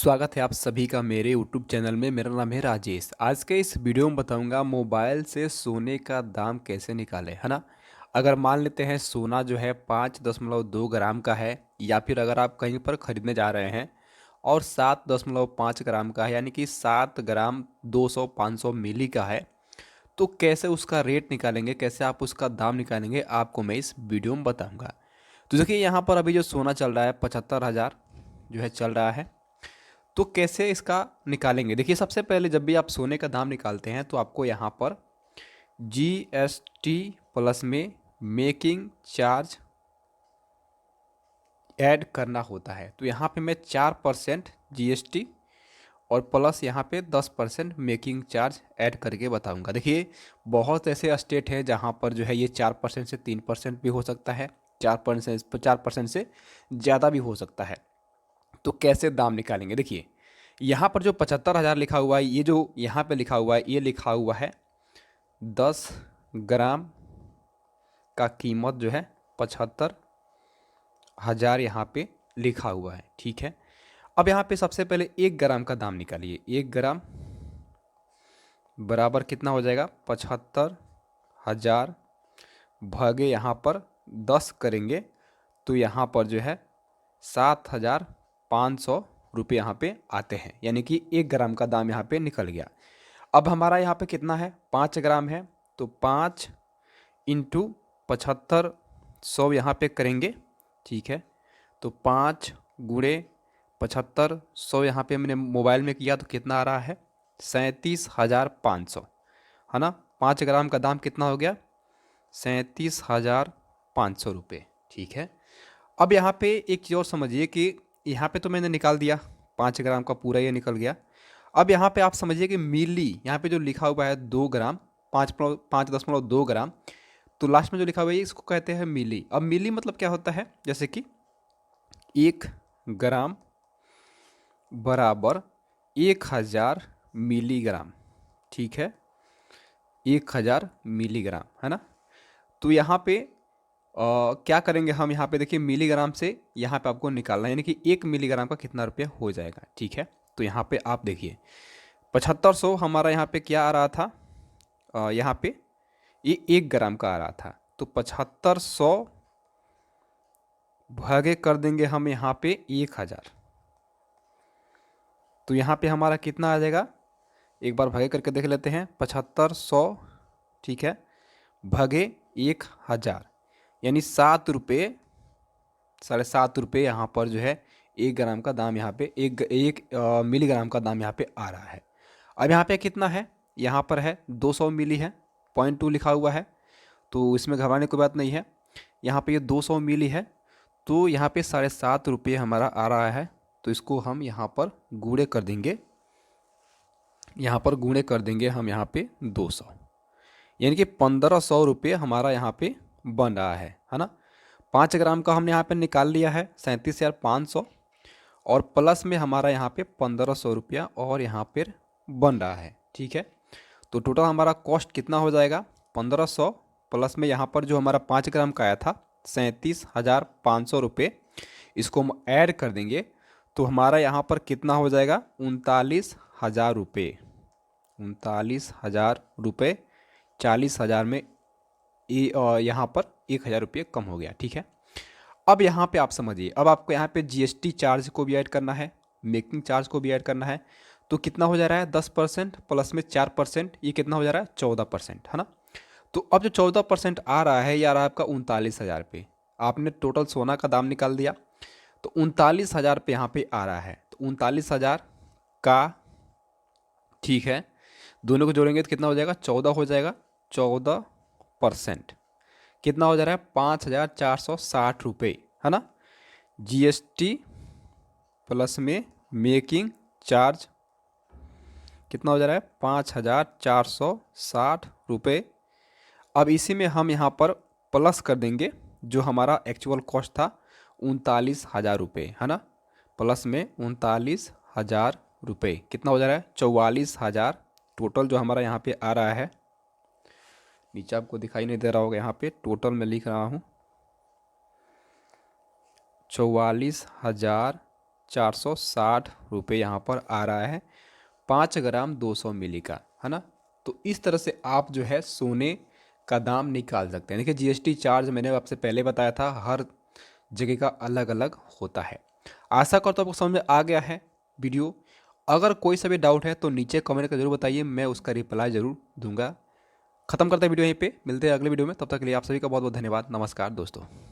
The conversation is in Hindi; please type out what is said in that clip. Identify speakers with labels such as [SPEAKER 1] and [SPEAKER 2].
[SPEAKER 1] स्वागत है आप सभी का मेरे YouTube चैनल में। मेरा नाम है राजेश। आज के इस वीडियो में बताऊंगा मोबाइल से सोने का दाम कैसे निकालें, है ना। अगर मान लेते हैं सोना जो है 5.2 ग्राम का है, या फिर अगर आप कहीं पर ख़रीदने जा रहे हैं और 7.5 ग्राम का है, यानी कि 7 ग्राम 200-500 मिली का है, तो कैसे उसका रेट निकालेंगे, कैसे आप उसका दाम निकालेंगे, आपको मैं इस वीडियो में बताऊँगा। तो देखिए, यहाँ पर अभी जो सोना चल रहा है 75,000 जो है चल रहा है। तो कैसे इसका निकालेंगे? देखिए, सबसे पहले जब भी आप सोने का दाम निकालते हैं तो आपको यहाँ पर जीएसटी प्लस में मेकिंग चार्ज ऐड करना होता है। तो यहाँ पे मैं 4% जीएसटी और प्लस यहाँ पे 10% मेकिंग चार्ज ऐड करके बताऊंगा। देखिए, बहुत ऐसे स्टेट हैं जहाँ पर जो है ये 4% से 3% भी हो सकता है, 4% से ज़्यादा भी हो सकता है। तो कैसे दाम निकालेंगे? देखिए, यहाँ पर जो 75,000 लिखा हुआ है, ये जो यहाँ पे लिखा हुआ है, ये लिखा हुआ है 10 ग्राम का कीमत जो है 75,000 यहाँ पे लिखा हुआ है, ठीक है। अब यहाँ पे सबसे पहले 1 ग्राम का दाम निकालिए। 1 ग्राम बराबर कितना हो जाएगा? 75,000 भागे यहाँ पर 10 करेंगे तो यहाँ पर जो है 7,500 रुपये यहाँ पे आते हैं, यानी कि 1 ग्राम का दाम यहाँ पे निकल गया। अब हमारा यहाँ पे कितना है? 5 ग्राम है, तो 5 इंटू 7500 यहाँ पे करेंगे, ठीक है। तो 5 गुणे 7500 यहाँ पे मैंने मोबाइल में किया तो कितना आ रहा है? 37,500, है ना। 5 ग्राम का दाम कितना हो गया? 37,500 रुपये, ठीक है। अब यहाँ पे एक चीज़ और समझिए कि यहाँ पे तो मैंने निकाल दिया, 5 ग्राम का पूरा ये निकल गया। अब यहाँ पे आप समझिए कि मिली, यहाँ पे जो लिखा हुआ है 2 ग्राम, 5.2 ग्राम, तो लास्ट में जो लिखा हुआ है इसको कहते हैं मिली। अब मिली मतलब क्या होता है? जैसे कि 1 ग्राम बराबर 1000 मिलीग्राम, ठीक है। 1000 मिलीग्राम, है ना। तो यहाँ पे क्या करेंगे हम? यहाँ पे देखिए, मिलीग्राम से यहाँ पे आपको निकालना है, यानी कि 1 मिलीग्राम का कितना रुपया हो जाएगा, ठीक है। तो यहाँ पे आप देखिए 7500 हमारा यहाँ पे क्या आ रहा था? यहाँ पे ये 1 ग्राम का आ रहा था, तो 7500 भागे कर देंगे हम यहाँ पे 1000, तो यहाँ पे हमारा कितना आ जाएगा? एक बार भागे करके देख लेते हैं। 7500, ठीक है, भागे 1000, यानी 7 रुपये, 7.5 रुपये यहाँ पर जो है 1 ग्राम का दाम यहाँ पे, एक मिलीग्राम का दाम यहाँ पे आ रहा है। अब यहाँ पे कितना है? यहाँ पर है 200 मिली है, 0.2 लिखा हुआ है, तो इसमें घबराने की बात नहीं है। यहाँ पे ये 200 मिली है, तो यहाँ पे 7.5 रुपये हमारा आ रहा है। तो इसको हम यहाँ पर गुणे कर देंगे, यहाँ पर गुणे कर देंगे हम यहाँ पे 200, यानी कि 1500 रुपये हमारा यहाँ पे बन रहा है ना। 5 ग्राम का हमने यहाँ पे निकाल लिया है 37,500, और प्लस में हमारा यहाँ पे 1500 रुपया और यहाँ पे बन रहा है, ठीक है। तो टोटल हमारा कॉस्ट कितना हो जाएगा? 1500 प्लस में यहाँ पर जो हमारा 5 ग्राम का आया था 37,500 रुपये, इसको हम ऐड कर देंगे तो हमारा यहाँ पर कितना हो जाएगा? 39,000 रुपये। 39,000 रुपये, 40,000 में यहाँ पर 1,000 रुपये कम हो गया, ठीक है। अब यहाँ पे आप समझिए, अब आपको यहाँ पे जीएसटी चार्ज को भी ऐड करना है, मेकिंग चार्ज को भी ऐड करना है, तो कितना हो जा रहा है? 10% प्लस में 4%, ये कितना हो जा रहा है? 14%, है ना। तो अब जो 14% आ रहा है, ये आ रहा है आपका 39,000 पे। आपने टोटल सोना का दाम निकाल दिया, तो 39,000 पे यहाँ पे आ रहा है। तो 39,000 का, ठीक है, दोनों को जोड़ेंगे तो कितना हो जाएगा? 14 हो जाएगा। 14% कितना हो जा रहा है? 5,460 रुपये, है ना। जीएसटी प्लस में मेकिंग चार्ज कितना हो जा रहा है? 5,460 रुपये। अब इसी में हम यहाँ पर प्लस कर देंगे जो हमारा एक्चुअल कॉस्ट था 39,000 रुपये, है ना। प्लस में 39,000 रुपये कितना हो जा रहा है? 44,000 टोटल जो हमारा यहाँ पे आ रहा है। नीचे आपको दिखाई नहीं दे रहा होगा, यहाँ पे टोटल में लिख रहा हूँ 44,000 460 रुपये यहाँ पर आ रहा है 5 ग्राम 200 मिली का, है ना। तो इस तरह से आप जो है सोने का दाम निकाल सकते हैं। देखिए जीएसटी चार्ज मैंने आपसे पहले बताया था, हर जगह का अलग अलग होता है। आशा करता हूँ आपको समझ में आ गया है वीडियो। अगर कोई सा भी डाउट है तो नीचे कमेंट कर जरूर बताइए, मैं उसका रिप्लाई जरूर दूंगा। खत्म करते हैं वीडियो यहीं पे, मिलते हैं अगले वीडियो में। तब तक के लिए आप सभी का बहुत बहुत धन्यवाद। नमस्कार दोस्तों।